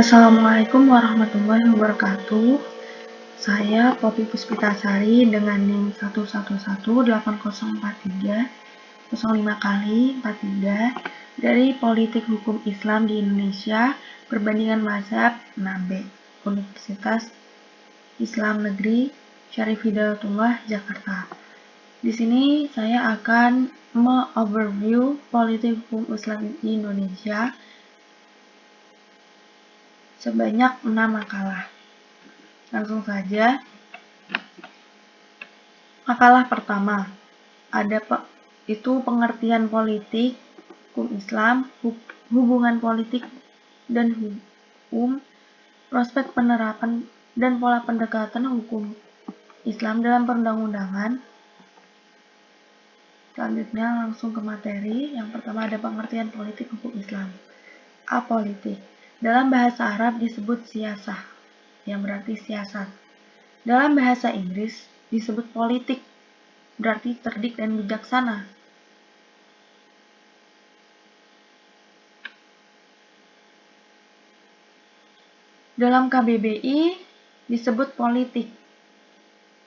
Assalamualaikum warahmatullahi wabarakatuh. Saya Poppy Puspitasari dengan NIM 1118043 kali 43 dari Politik Hukum Islam di Indonesia Perbandingan Mazhab 6B Universitas Islam Negeri Syarif Hidayatullah Jakarta. Di sini saya akan me-overview politik hukum Islam di Indonesia sebanyak 6 makalah. Langsung saja. Makalah pertama, itu pengertian politik, hukum Islam, hubungan politik dan hukum, prospek penerapan dan pola pendekatan hukum Islam dalam perundang-undangan. Selanjutnya langsung ke materi. Yang pertama ada pengertian politik hukum Islam. Apolitik. Dalam bahasa Arab disebut siyasah, yang berarti siasat. Dalam bahasa Inggris disebut politik, berarti cerdik dan bijaksana. Dalam KBBI disebut politik,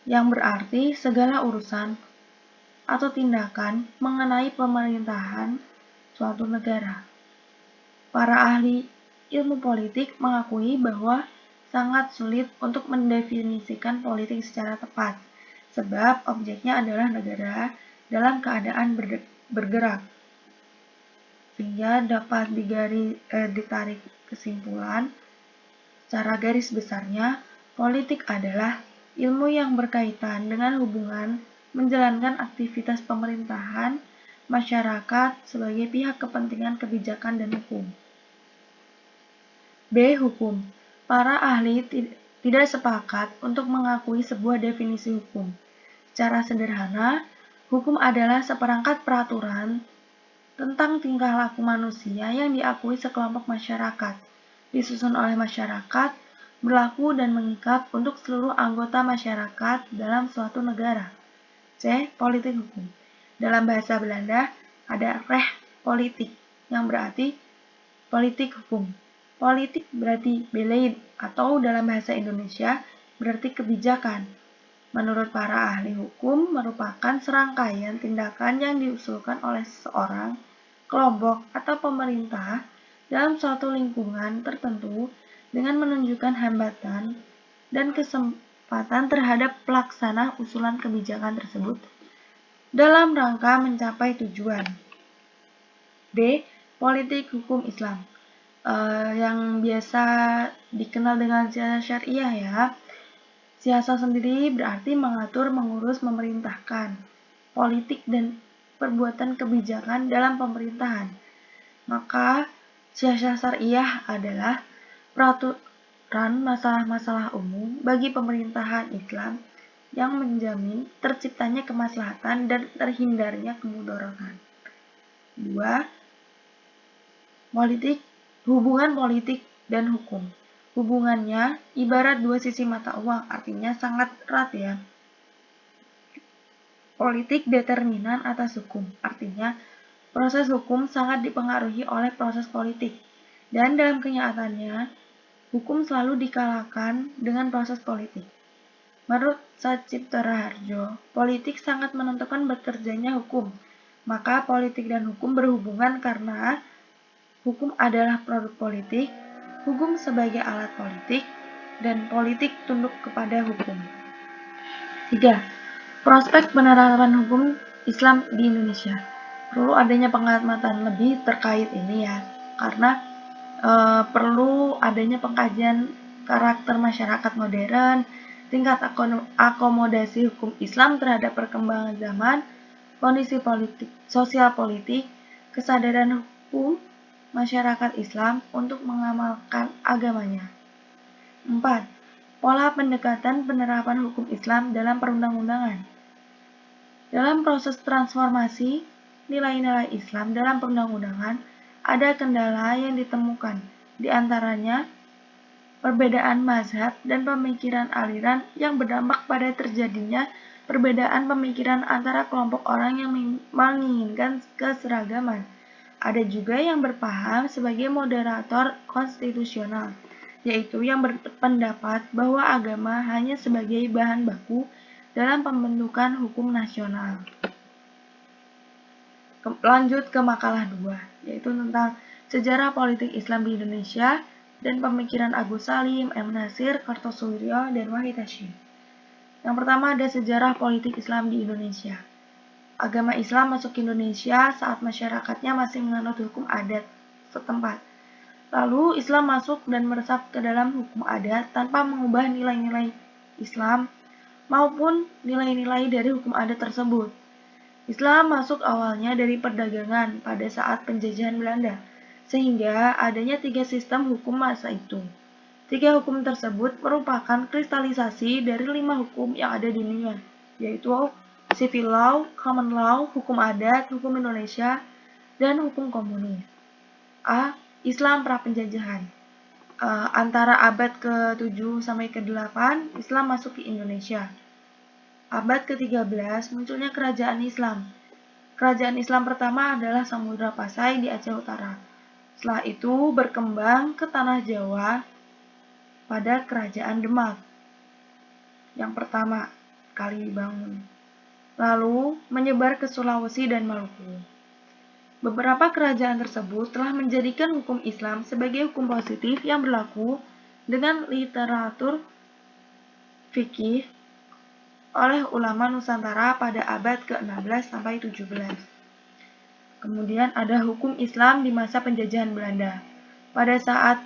yang berarti segala urusan atau tindakan mengenai pemerintahan suatu negara. Para ahli ilmu politik mengakui bahwa sangat sulit untuk mendefinisikan politik secara tepat, sebab objeknya adalah negara dalam keadaan bergerak. Sehingga dapat ditarik kesimpulan, secara garis besarnya, politik adalah ilmu yang berkaitan dengan hubungan menjalankan aktivitas pemerintahan, masyarakat sebagai pihak kepentingan kebijakan dan hukum. B. Hukum. Para ahli tidak sepakat untuk mengakui sebuah definisi hukum. Secara sederhana, hukum adalah seperangkat peraturan tentang tingkah laku manusia yang diakui sekelompok masyarakat, disusun oleh masyarakat, berlaku dan mengikat untuk seluruh anggota masyarakat dalam suatu negara. C. Politik hukum. Dalam bahasa Belanda ada rechtspolitik, yang berarti politik hukum. Politik berarti beleid, atau dalam bahasa Indonesia berarti kebijakan. Menurut para ahli hukum, merupakan serangkaian tindakan yang diusulkan oleh seseorang, kelompok, atau pemerintah dalam suatu lingkungan tertentu dengan menunjukkan hambatan dan kesempatan terhadap pelaksana usulan kebijakan tersebut dalam rangka mencapai tujuan. D. Politik hukum Islam. Yang biasa dikenal dengan siasat syariah ya. Siasat sendiri berarti mengatur, mengurus, memerintahkan politik dan perbuatan kebijakan dalam pemerintahan. Maka siasat syariah adalah peraturan masalah-masalah umum bagi pemerintahan Islam yang menjamin terciptanya kemaslahatan dan terhindarnya kemudaratan. 2. Hubungan politik dan hukum. Hubungannya ibarat dua sisi mata uang, artinya sangat erat ya. Politik determinan atas hukum, artinya proses hukum sangat dipengaruhi oleh proses politik. Dan dalam kenyataannya, hukum selalu dikalahkan dengan proses politik. Menurut Satcipto Raharjo, politik sangat menentukan bekerjanya hukum. Maka politik dan hukum berhubungan karena hukum adalah produk politik, hukum sebagai alat politik, dan politik tunduk kepada hukum. 3. Prospek penerapan hukum Islam di Indonesia. Perlu adanya pengamatan lebih terkait ini ya, karena perlu adanya pengkajian karakter masyarakat modern, tingkat akomodasi hukum Islam terhadap perkembangan zaman, kondisi politik, sosial politik, kesadaran hukum masyarakat Islam untuk mengamalkan agamanya. 4. Pola pendekatan penerapan hukum Islam dalam perundang-undangan. Dalam proses transformasi nilai-nilai Islam dalam perundang-undangan, ada kendala yang ditemukan, di antaranya perbedaan mazhab dan pemikiran aliran yang berdampak pada terjadinya perbedaan pemikiran antara kelompok orang yang menginginkan keseragaman. Ada juga yang berpaham sebagai moderator konstitusional, yaitu yang berpendapat bahwa agama hanya sebagai bahan baku dalam pembentukan hukum nasional. Lanjut ke makalah 2, yaitu tentang sejarah politik Islam di Indonesia dan pemikiran Agus Salim, M. Nasir, Kartosoewiryo, dan Wahid Hasyim. Yang pertama ada sejarah politik Islam di Indonesia. Agama Islam masuk ke Indonesia saat masyarakatnya masih menganut hukum adat setempat. Lalu Islam masuk dan meresap ke dalam hukum adat tanpa mengubah nilai-nilai Islam maupun nilai-nilai dari hukum adat tersebut. Islam masuk awalnya dari perdagangan pada saat penjajahan Belanda, sehingga adanya 3 sistem hukum masa itu. 3 hukum tersebut merupakan kristalisasi dari 5 hukum yang ada di dunia, yaitu civil law, common law, hukum adat, hukum Indonesia, dan hukum komunis. A. Islam pra-penjajahan. Antara abad ke-7 sampai ke-8, Islam masuk ke Indonesia. Abad ke-13, munculnya kerajaan Islam. Kerajaan Islam pertama adalah Samudra Pasai di Aceh Utara. Setelah itu berkembang ke Tanah Jawa pada Kerajaan Demak. Yang pertama kali dibangun. Lalu menyebar ke Sulawesi dan Maluku. Beberapa kerajaan tersebut telah menjadikan hukum Islam sebagai hukum positif yang berlaku dengan literatur fikih oleh ulama Nusantara pada abad ke-16 sampai 17. Kemudian ada hukum Islam di masa penjajahan Belanda. Pada saat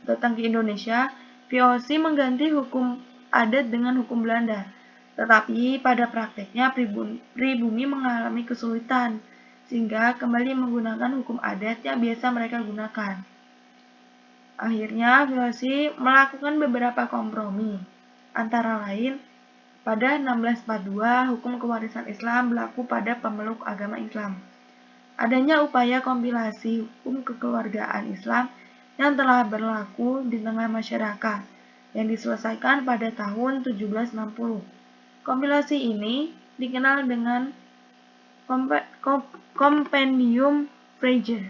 datang ke Indonesia, VOC mengganti hukum adat dengan hukum Belanda. Tetapi pada prakteknya pribumi mengalami kesulitan, sehingga kembali menggunakan hukum adat yang biasa mereka gunakan. Akhirnya, VOC melakukan beberapa kompromi. Antara lain, pada 1642, hukum kewarisan Islam berlaku pada pemeluk agama Islam. Adanya upaya kompilasi hukum kekeluargaan Islam yang telah berlaku di tengah masyarakat, yang diselesaikan pada tahun 1760. Kompilasi ini dikenal dengan Compendium Fraser.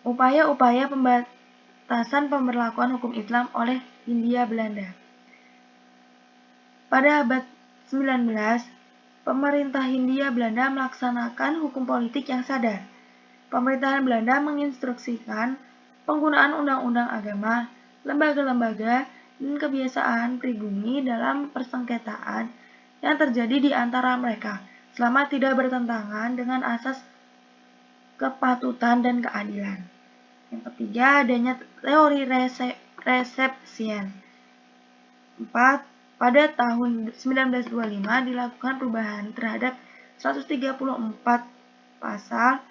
Upaya-upaya pembatasan pemberlakuan hukum Islam oleh Hindia Belanda. Pada abad 19, pemerintah Hindia Belanda melaksanakan hukum politik yang sadar. Pemerintahan Belanda menginstruksikan penggunaan undang-undang agama, lembaga-lembaga, dan kebiasaan pribumi dalam persengketaan yang terjadi di antara mereka, selama tidak bertentangan dengan asas kepatutan dan keadilan. Yang ketiga, adanya teori resepsien. 4. Pada tahun 1925 dilakukan perubahan terhadap 134 pasal.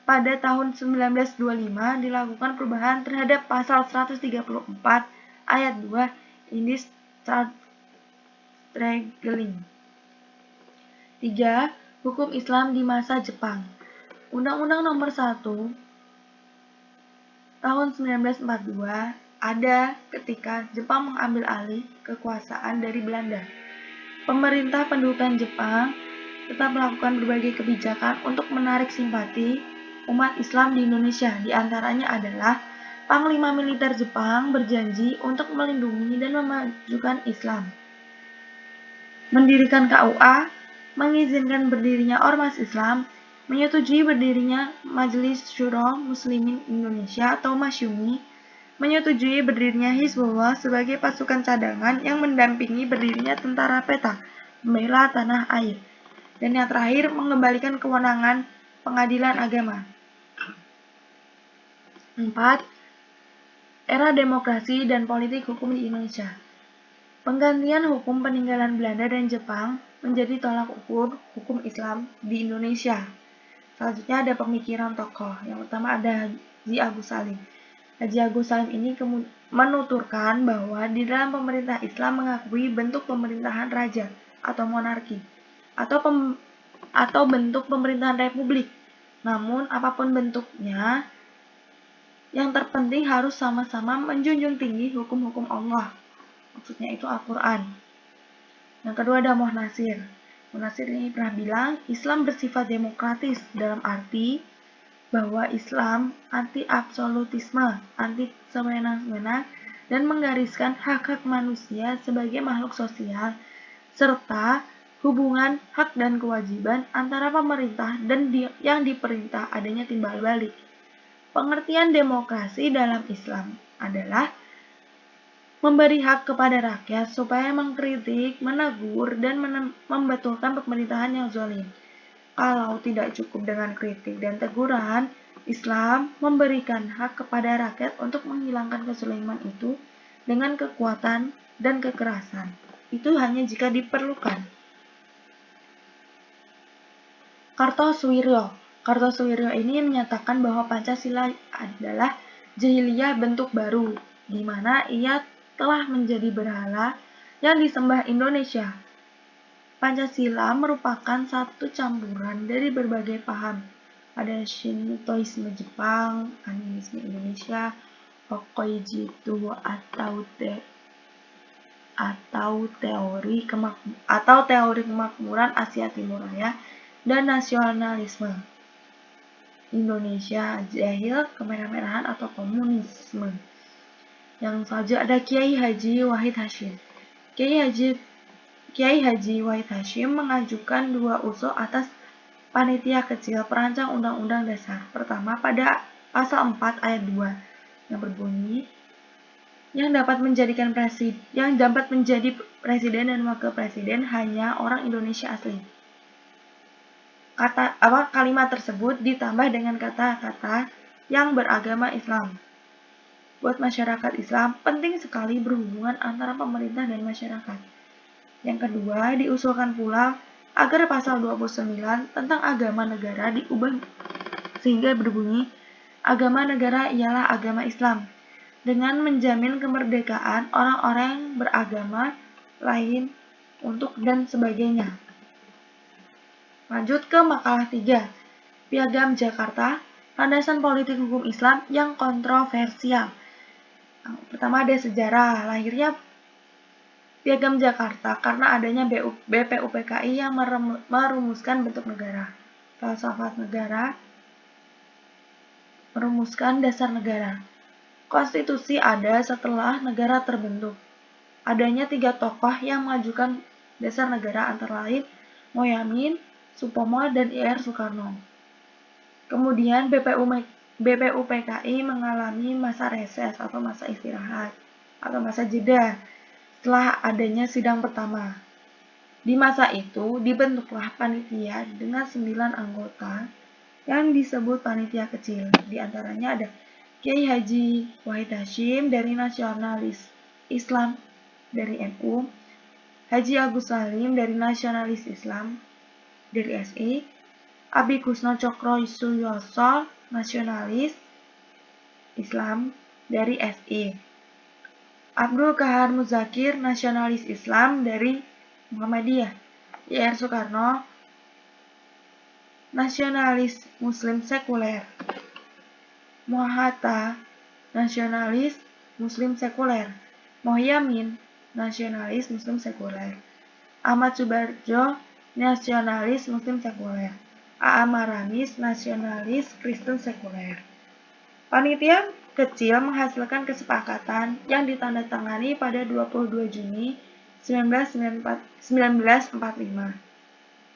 Pada tahun 1925 dilakukan perubahan terhadap pasal 134 ayat 2 Indis Straggling. 3. Hukum Islam di masa Jepang. Undang-Undang Nomor 1 Tahun 1942 ada ketika Jepang mengambil alih kekuasaan dari Belanda. Pemerintah pendudukan Jepang tetap melakukan berbagai kebijakan untuk menarik simpati umat Islam di Indonesia. Di antaranya adalah Panglima Militer Jepang berjanji untuk melindungi dan memajukan Islam, mendirikan KUA, mengizinkan berdirinya Ormas Islam, menyetujui berdirinya Majelis Syuro Muslimin Indonesia atau Masyumi, menyetujui berdirinya Hizbullah sebagai pasukan cadangan yang mendampingi berdirinya Tentara Peta Pembela Tanah Air, dan yang terakhir mengembalikan kewenangan pengadilan agama. 4. Era demokrasi dan politik hukum di Indonesia. Penggantian hukum peninggalan Belanda dan Jepang menjadi tolak ukur hukum Islam di Indonesia. Selanjutnya ada pemikiran tokoh. Yang pertama ada Haji Agus Salim. Haji Agus Salim ini menuturkan bahwa di dalam pemerintah Islam mengakui bentuk pemerintahan raja atau monarki atau bentuk pemerintahan republik. Namun apapun bentuknya, yang terpenting harus sama-sama menjunjung tinggi hukum-hukum Allah. Maksudnya itu Al-Quran. Yang kedua ada Moh Nasir. Munasir ini pernah bilang, Islam bersifat demokratis dalam arti bahwa Islam anti-absolutisme, anti sewenang-wenang, dan menggariskan hak-hak manusia sebagai makhluk sosial, serta hubungan hak dan kewajiban antara pemerintah dan yang diperintah adanya timbal balik. Pengertian demokrasi dalam Islam adalah memberi hak kepada rakyat supaya mengkritik, menegur, dan membetulkan pemerintahan yang zalim. Kalau tidak cukup dengan kritik dan teguran, Islam memberikan hak kepada rakyat untuk menghilangkan kezaliman itu dengan kekuatan dan kekerasan. Itu hanya jika diperlukan. Kartosuwiryo. Kartosuwiryo ini menyatakan bahwa Pancasila adalah jahiliyah bentuk baru, di mana ia telah menjadi berhala yang disembah Indonesia. Pancasila merupakan satu campuran dari berbagai paham. Ada Shintoisme Jepang, Animisme Indonesia, Hokkaido atau teori kemakmuran Asia Timur Raya, dan nasionalisme Indonesia jahil, kemerah-merahan atau komunisme. Yang selanjutnya ada Kiai Haji Wahid Hasyim. Kiai Haji Wahid Hasyim mengajukan 2 usul atas panitia kecil perancang Undang-Undang Dasar. Pertama, pada pasal 4 ayat 2 yang berbunyi, yang dapat menjadi presiden dan wakil presiden hanya orang Indonesia asli. Kalimat tersebut ditambah dengan kata-kata yang beragama Islam. Buat masyarakat Islam, penting sekali berhubungan antara pemerintah dan masyarakat. Yang kedua, diusulkan pula agar pasal 29 tentang agama negara diubah sehingga berbunyi, agama negara ialah agama Islam, dengan menjamin kemerdekaan orang-orang yang beragama lain untuk dan sebagainya. Lanjut ke makalah 3, Piagam Jakarta, landasan politik hukum Islam yang kontroversial. Pertama ada sejarah lahirnya Piagam Jakarta karena adanya BPUPKI yang merumuskan bentuk negara, falsafat negara, merumuskan dasar negara. Konstitusi ada setelah negara terbentuk. Adanya 3 tokoh yang mengajukan dasar negara antara lain Moyamin, Supomo, dan Ir Soekarno. Kemudian BPUPKI mengalami masa reses atau masa istirahat atau masa jeda setelah adanya sidang pertama. Di masa itu dibentuklah panitia dengan 9 anggota yang disebut panitia kecil. Di antaranya ada Kiai Haji Wahid Hasyim dari Nasionalis Islam dari NU, Haji Agus Salim dari Nasionalis Islam dari SI, Abi Kusno Cokro Suyoso Nasionalis Islam dari SI, Abdul Kahar Muzakir Nasionalis Islam dari Muhammadiyah, Ir Soekarno Nasionalis Muslim Sekuler, Hatta Nasionalis Muslim Sekuler, Mohyamin Nasionalis Muslim Sekuler, Ahmad Subarjo Nasionalis Muslim Sekuler, A.A. Maramis Nasionalis Kristen Sekuler. Panitia kecil menghasilkan kesepakatan yang ditandatangani pada 22 Juni 1945,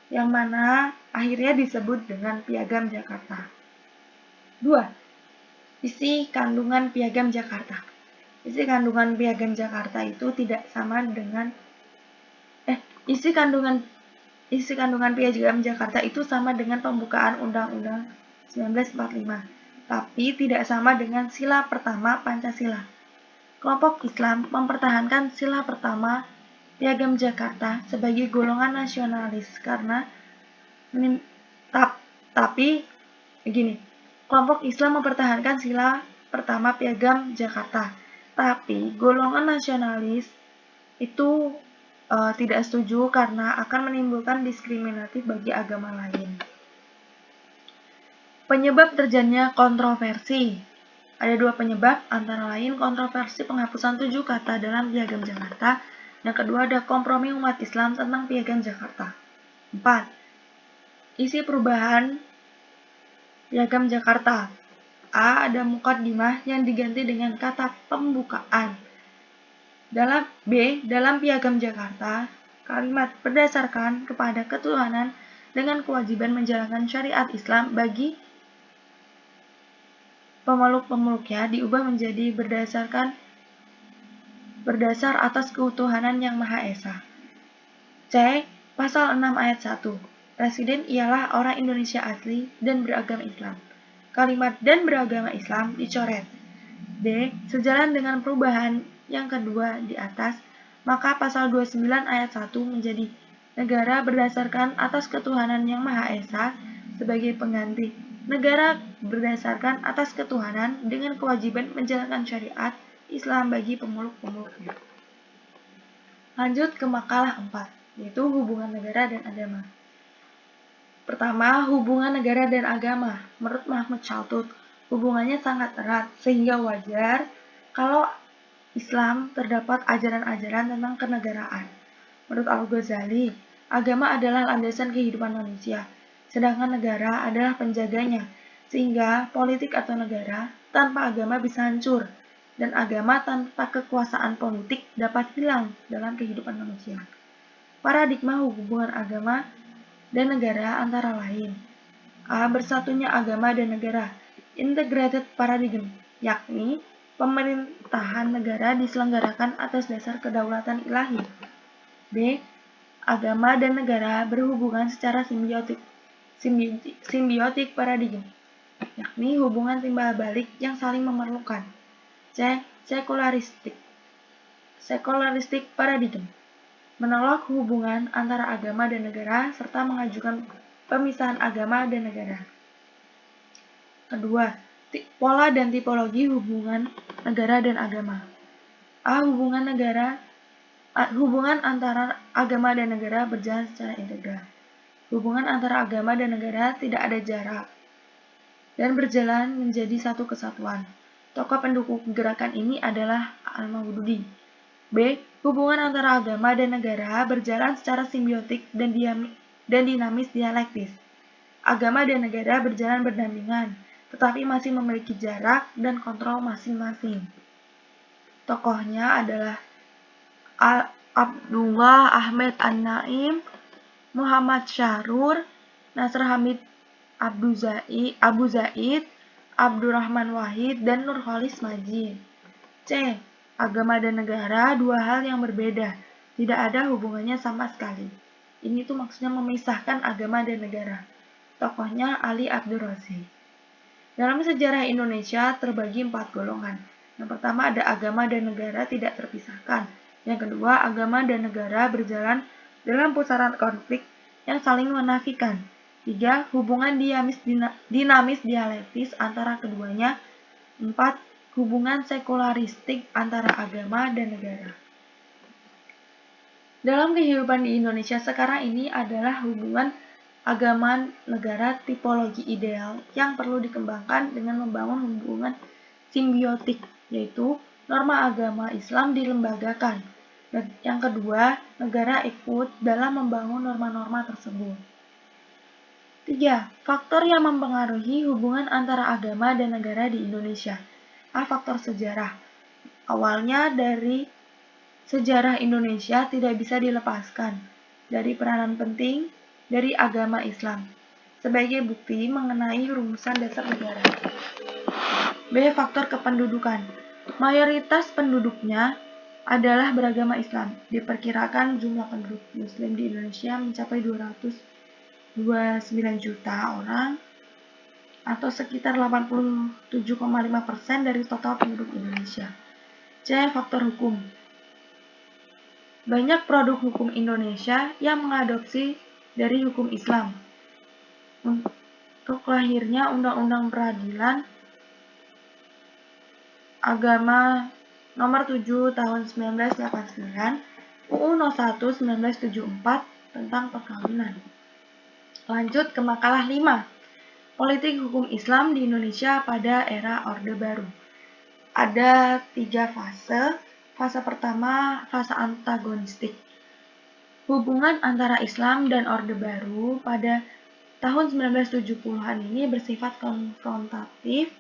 yang mana akhirnya disebut dengan Piagam Jakarta. 2. Isi kandungan Piagam Jakarta. Isi kandungan Piagam Jakarta itu tidak sama dengan isi kandungan Piagam Jakarta itu sama dengan pembukaan Undang-Undang 1945. Tapi tidak sama dengan sila pertama Pancasila. Kelompok Islam mempertahankan sila pertama Piagam Jakarta sebagai golongan nasionalis karena kelompok Islam mempertahankan sila pertama Piagam Jakarta, tapi golongan nasionalis itu tidak setuju karena akan menimbulkan diskriminatif bagi agama lain. Penyebab terjadinya kontroversi. Ada 2 penyebab, antara lain kontroversi penghapusan 7 kata dalam Piagam Jakarta. Yang kedua ada kompromi umat Islam tentang Piagam Jakarta. 4. Isi perubahan Piagam Jakarta. A. Ada mukaddimah yang diganti dengan kata pembukaan. Dalam Piagam Jakarta, kalimat berdasarkan kepada ketuhanan dengan kewajiban menjalankan syariat Islam bagi pemeluk-pemeluknya diubah menjadi berdasar atas ketuhanan yang Maha Esa. C. Pasal 6 ayat 1. Presiden ialah orang Indonesia asli dan beragama Islam. Kalimat dan beragama Islam dicoret. D. Sejalan dengan perubahan yang kedua di atas, maka pasal 29 ayat 1 menjadi negara berdasarkan atas ketuhanan yang Maha Esa sebagai pengganti negara berdasarkan atas ketuhanan dengan kewajiban menjalankan syariat Islam bagi pemeluk-pemeluknya. Lanjut ke makalah 4, yaitu hubungan negara dan agama. Pertama, hubungan negara dan agama. Menurut Mahmud Chaltut, hubungannya sangat erat, sehingga wajar kalau Islam terdapat ajaran-ajaran tentang kenegaraan. Menurut Al-Ghazali, agama adalah landasan kehidupan manusia, sedangkan negara adalah penjaganya, sehingga politik atau negara tanpa agama bisa hancur, dan agama tanpa kekuasaan politik dapat hilang dalam kehidupan manusia. Paradigma hubungan agama dan negara antara lain. A. Bersatunya agama dan negara, integrated paradigm, yakni pemerintahan negara diselenggarakan atas dasar kedaulatan ilahi. B. Agama dan negara berhubungan secara simbiotik paradigm, yakni hubungan timbal balik yang saling memerlukan. C. Sekularistik paradigm, menolak hubungan antara agama dan negara serta mengajukan pemisahan agama dan negara. Kedua, pola dan tipologi hubungan negara dan agama. A. Hubungan antara agama dan negara berjalan secara integral. Hubungan antara agama dan negara tidak ada jarak dan berjalan menjadi satu kesatuan. Tokoh pendukung gerakan ini adalah Al-Maududi. B. Hubungan antara agama dan negara berjalan secara simbiotik dan dinamis dialektis. Agama dan negara berjalan berdampingan, tetapi masih memiliki jarak dan kontrol masing-masing. Tokohnya adalah Abdullah Ahmad An-Naim, Muhammad Syahrur, Nasr Hamid Abu Zaid, Abdurrahman Wahid, dan Nurholis Majid. C. Agama dan negara dua hal yang berbeda, tidak ada hubungannya sama sekali. Ini tuh maksudnya memisahkan agama dan negara. Tokohnya Ali Abdur Rasyid. Dalam sejarah Indonesia terbagi 4 golongan. Yang pertama ada agama dan negara tidak terpisahkan. Yang kedua, agama dan negara berjalan dalam pusaran konflik yang saling menafikan. 3. Hubungan dinamis dialektis antara keduanya. 4. Hubungan sekularistik antara agama dan negara. Dalam kehidupan di Indonesia sekarang ini adalah hubungan agama negara tipologi ideal yang perlu dikembangkan dengan membangun hubungan simbiotik, yaitu norma agama Islam dilembagakan. Dan yang kedua, negara ikut dalam membangun norma-norma tersebut. 3. Faktor yang mempengaruhi hubungan antara agama dan negara di Indonesia. A. Faktor sejarah. Awalnya dari sejarah Indonesia tidak bisa dilepaskan dari peranan penting dari agama Islam sebagai bukti mengenai rumusan dasar negara. B. Faktor kependudukan. Mayoritas penduduknya adalah beragama Islam. Diperkirakan jumlah penduduk Muslim di Indonesia mencapai 229 juta orang atau sekitar 87,5% dari total penduduk Indonesia. C. Faktor hukum. Banyak produk hukum Indonesia yang mengadopsi dari hukum Islam. Untuk lahirnya Undang-Undang Peradilan Agama Nomor 7 Tahun 1989, UU 01 1974 tentang perkawinan. Lanjut ke makalah 5. Politik hukum Islam di Indonesia pada era Orde Baru. Ada 3 fase. Fase pertama, fase antagonistik. Hubungan antara Islam dan Orde Baru pada tahun 1970-an ini bersifat konfrontatif,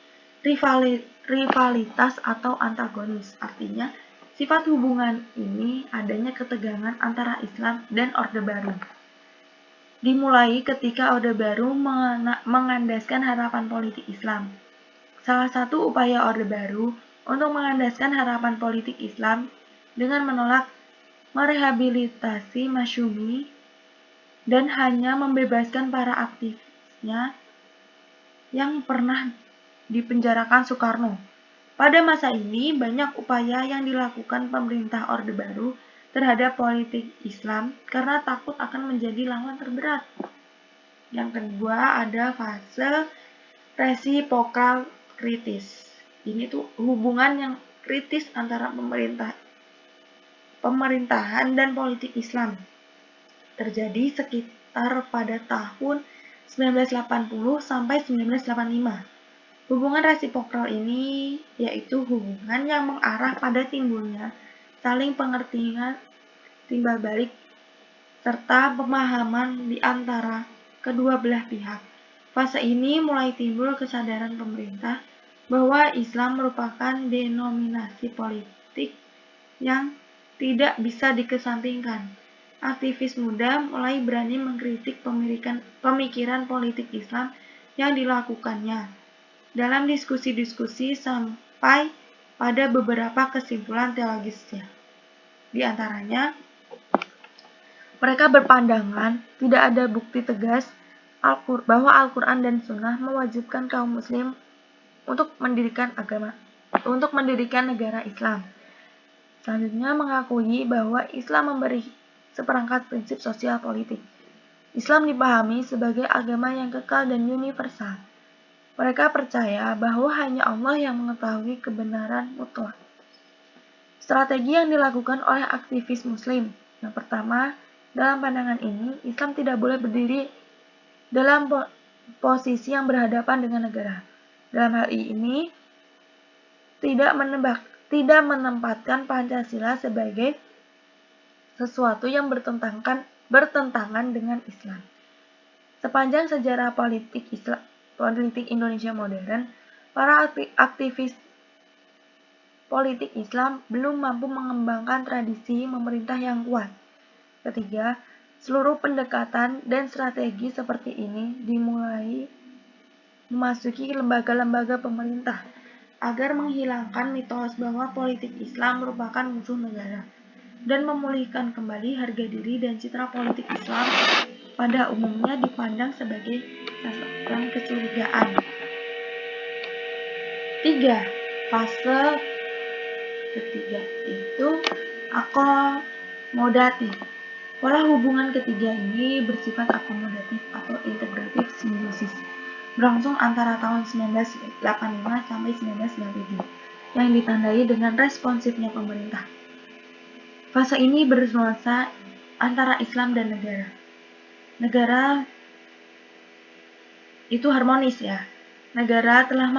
rivalitas atau antagonis. Artinya, sifat hubungan ini adanya ketegangan antara Islam dan Orde Baru. Dimulai ketika Orde Baru mengandaskan harapan politik Islam. Salah satu upaya Orde Baru untuk mengandaskan harapan politik Islam dengan menolak merehabilitasi Masyumi dan hanya membebaskan para aktivisnya yang pernah dipenjarakan Soekarno. Pada masa ini, banyak upaya yang dilakukan pemerintah Orde Baru terhadap politik Islam karena takut akan menjadi lawan terberat. Yang kedua ada fase resipokal kritis. Ini tuh hubungan yang kritis antara pemerintahan dan politik Islam. Terjadi sekitar pada tahun 1980 sampai 1985. Hubungan resipokal ini yaitu hubungan yang mengarah pada timbulnya saling pengertian timbal balik serta pemahaman di antara kedua belah pihak. Fase ini mulai timbul kesadaran pemerintah bahwa Islam merupakan denominasi politik yang tidak bisa dikesampingkan. Aktivis muda mulai berani mengkritik pemikiran politik Islam yang dilakukannya. Dalam diskusi-diskusi sampai pada beberapa kesimpulan teologisnya. Di antaranya, mereka berpandangan tidak ada bukti tegas bahwa Al-Quran dan Sunnah mewajibkan kaum muslim untuk mendirikan negara Islam. Selanjutnya mengakui bahwa Islam memberi seperangkat prinsip sosial politik. Islam dipahami sebagai agama yang kekal dan universal. Mereka percaya bahwa hanya Allah yang mengetahui kebenaran mutlak. Strategi yang dilakukan oleh aktivis muslim. Yang pertama, dalam pandangan ini, Islam tidak boleh berdiri dalam posisi yang berhadapan dengan negara. Dalam hal ini, tidak menempatkan Pancasila sebagai sesuatu yang bertentangan dengan Islam. Sepanjang sejarah politik Indonesia modern, para aktivis politik Islam belum mampu mengembangkan tradisi pemerintah yang kuat. Ketiga, seluruh pendekatan dan strategi seperti ini dimulai memasuki lembaga-lembaga pemerintah agar menghilangkan mitos bahwa politik Islam merupakan musuh negara dan memulihkan kembali harga diri dan citra politik Islam pada umumnya dipandang sebagai sasaran kecurigaan. 3. Fase ketiga itu akomodatif. Pola hubungan ketiga ini bersifat akomodatif atau integratif simbiosis, berlangsung antara tahun 1985 sampai 1997, yang ditandai dengan responsifnya pemerintah. Fase ini bernuansa antara Islam dan negara. Negara itu harmonis ya. Negara telah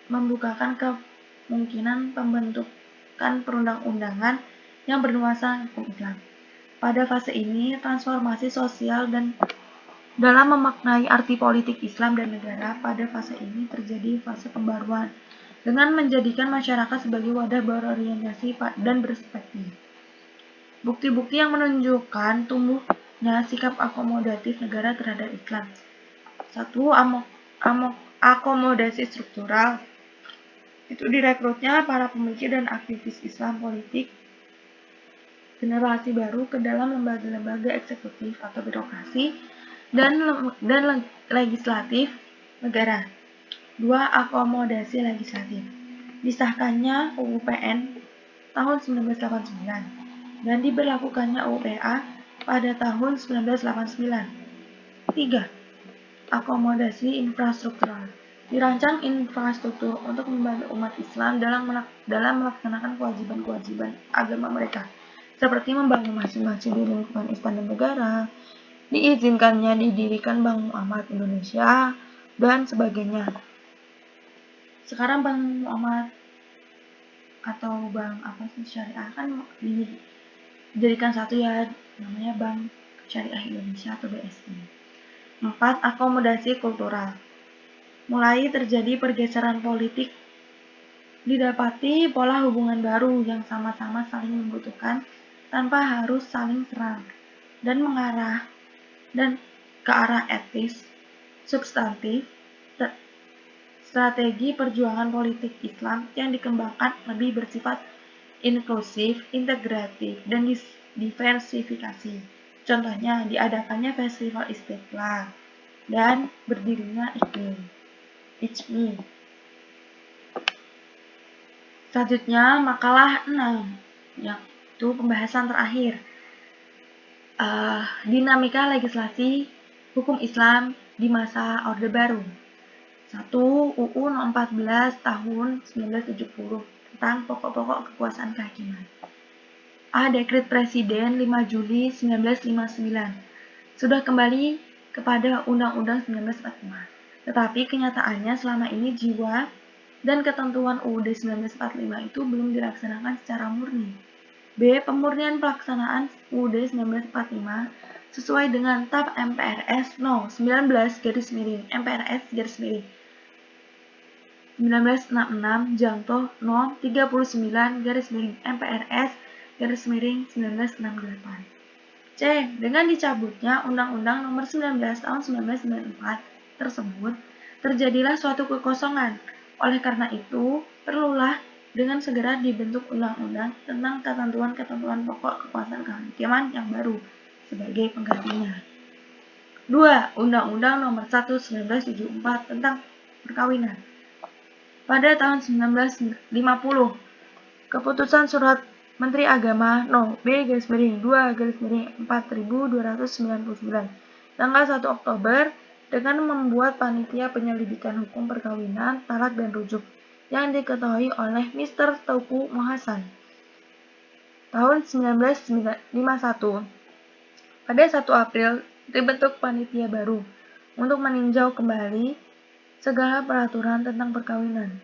membukakan kemungkinan pembentukan perundang-undangan yang bernuansa hukum Islam. Pada fase ini, transformasi sosial dan dalam memaknai arti politik Islam dan negara, pada fase ini terjadi fase pembaruan dengan menjadikan masyarakat sebagai wadah berorientasi dan berspektif. Bukti-bukti yang menunjukkan tumbuhnya sikap akomodatif negara terhadap Islam. 1. Akomodasi struktural. Itu direkrutnya para pemikir dan aktivis Islam politik generasi baru ke dalam lembaga-lembaga eksekutif atau birokrasi dan legislatif negara. 2. Akomodasi legislatif. Disahkannya UU PN tahun 1989 dan diberlakukannya UU PA pada tahun 1989. 3. Akomodasi infrastruktural. Dirancang infrastruktur untuk membantu umat Islam dalam melaksanakan kewajiban-kewajiban agama mereka, seperti membangun masjid-masjid di lingkungan istana negara, diizinkannya didirikan Bank Muamalat Indonesia, dan sebagainya. Sekarang Bank Muamalat atau bank syariah kan dijadikan satu ya, namanya Bank Syariah Indonesia atau BSI. 4. Akomodasi kultural. Mulai terjadi pergeseran politik, didapati pola hubungan baru yang sama-sama saling membutuhkan tanpa harus saling serang dan mengarah dan ke arah etis, substantif. Strategi perjuangan politik Islam yang dikembangkan lebih bersifat inklusif, integratif, dan diversifikasi. Contohnya, diadakannya Festival Istiqlal dan berdirinya ICMI. Selanjutnya, makalah 6, yaitu pembahasan terakhir. Dinamika legislasi hukum Islam di masa Orde Baru. 1. UU No. 14 tahun 1970 tentang pokok-pokok kekuasaan kehakiman. A. Dekret Presiden 5 Juli 1959 sudah kembali kepada Undang-Undang 1945. Tetapi kenyataannya selama ini jiwa dan ketentuan UUD 1945 itu belum dilaksanakan secara murni. B. Pemurnian pelaksanaan UUD 1945 sesuai dengan TAP MPRS No. 19/MPRS/1966 Jangto No. 39/MPRS/1968. C. Dengan dicabutnya Undang-Undang Nomor 19 Tahun 1994 tersebut, terjadilah suatu kekosongan. Oleh karena itu, perlulah dengan segera dibentuk undang-undang tentang ketentuan-ketentuan pokok kekuasaan kehakiman yang baru sebagai penggantinya. 2. Undang-Undang Nomor 1 1974 tentang perkawinan. Pada tahun 1950, keputusan Surat Menteri Agama No. B-2/4299 tanggal 1 Oktober dengan membuat panitia penyelidikan hukum perkawinan, talak dan rujuk yang diketuai oleh Mr. Teuku Mohasan. Tahun 1951, pada 1 April dibentuk panitia baru untuk meninjau kembali segala peraturan tentang perkawinan.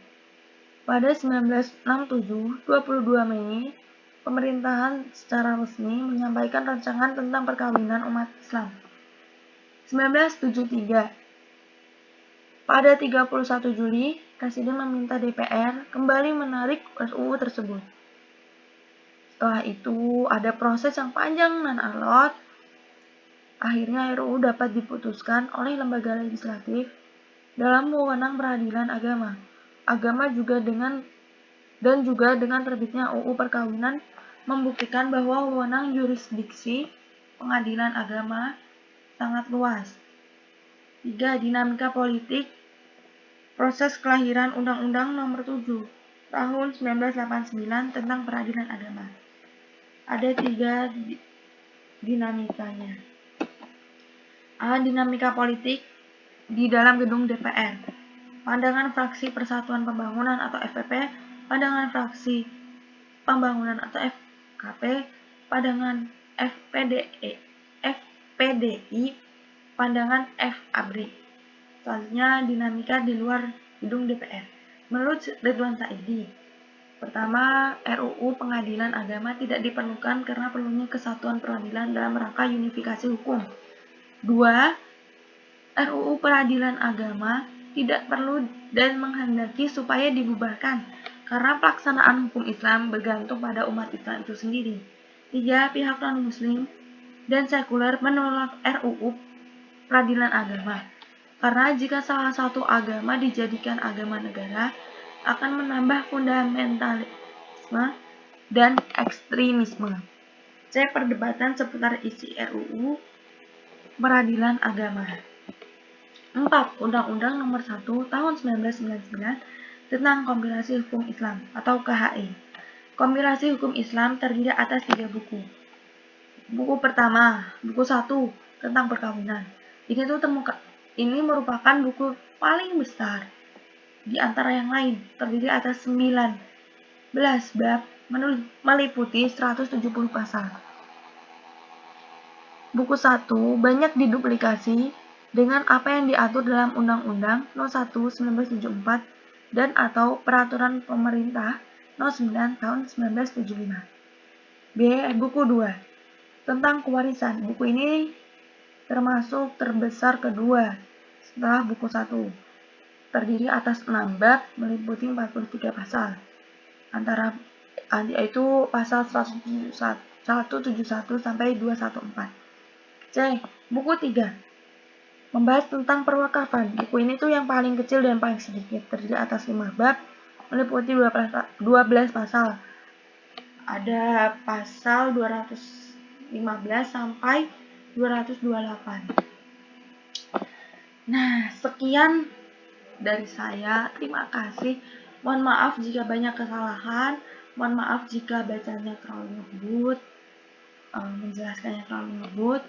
Pada 1967, 22 Mei, pemerintahan secara resmi menyampaikan rancangan tentang perkawinan umat Islam. 1973, pada 31 Juli, Presiden meminta DPR kembali menarik RUU tersebut. Setelah itu, ada proses yang panjang dan alot. Akhirnya RUU dapat diputuskan oleh lembaga legislatif dalam wewenang peradilan agama juga dengan terbitnya UU Perkawinan membuktikan bahwa wewenang jurisdiksi pengadilan agama sangat luas. 3. Dinamika politik. Proses kelahiran Undang-Undang Nomor 7 Tahun 1989 tentang peradilan agama. Ada 3 dinamikanya. A. Dinamika politik di dalam gedung DPR. Pandangan fraksi Persatuan Pembangunan atau FPP, pandangan fraksi Pembangunan atau FKP, pandangan FPDI, pandangan FABRI. Selanjutnya, dinamika di luar gedung DPR. Menurut Ridwan Saidi, pertama, RUU Pengadilan Agama tidak diperlukan karena perlunya kesatuan peradilan dalam rangka unifikasi hukum. 2. RUU Peradilan Agama tidak perlu dan menghendaki supaya dibubarkan karena pelaksanaan hukum Islam bergantung pada umat Islam itu sendiri. 3. Pihak non-muslim dan sekuler menolak RUU Peradilan Agama karena jika salah satu agama dijadikan agama negara akan menambah fundamentalisme dan ekstremisme. C. Perdebatan seputar isi RUU Peradilan Agama. 4. Undang-Undang Nomor 1 Tahun 1999 tentang Kompilasi Hukum Islam atau KHI. Kompilasi Hukum Islam terdiri atas 3 buku. Buku pertama, buku 1 tentang perkawinan. Ini merupakan buku paling besar di antara yang lain, terdiri atas 19 bab meliputi 170 pasal. Buku 1 banyak diduplikasi dengan apa yang diatur dalam Undang-Undang No. 1 1974 dan atau Peraturan Pemerintah No. 9 Tahun 1975. B. Buku 2 tentang kewarisan. Buku ini termasuk terbesar kedua setelah buku 1. Terdiri atas 6 bab, meliputi 43 pasal. Antara yaitu pasal 171 sampai 214. C. Buku 3 membahas tentang perwakafan. Buku ini tuh yang paling kecil dan paling sedikit, terdiri atas 5 bab, meliputi 12 pasal. Ada pasal 215 sampai 228. Nah, sekian dari saya. Terima kasih. Mohon maaf jika banyak kesalahan. Mohon maaf jika bacanya terlalu ngebut, menjelaskannya terlalu ngebut.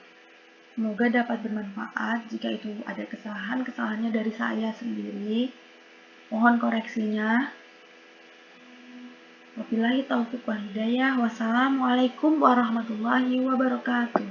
Semoga dapat bermanfaat. Jika itu ada kesalahannya dari saya sendiri, mohon koreksinya. Wabillahi taufiq wal hidayah. Wassalamualaikum warahmatullahi wabarakatuh.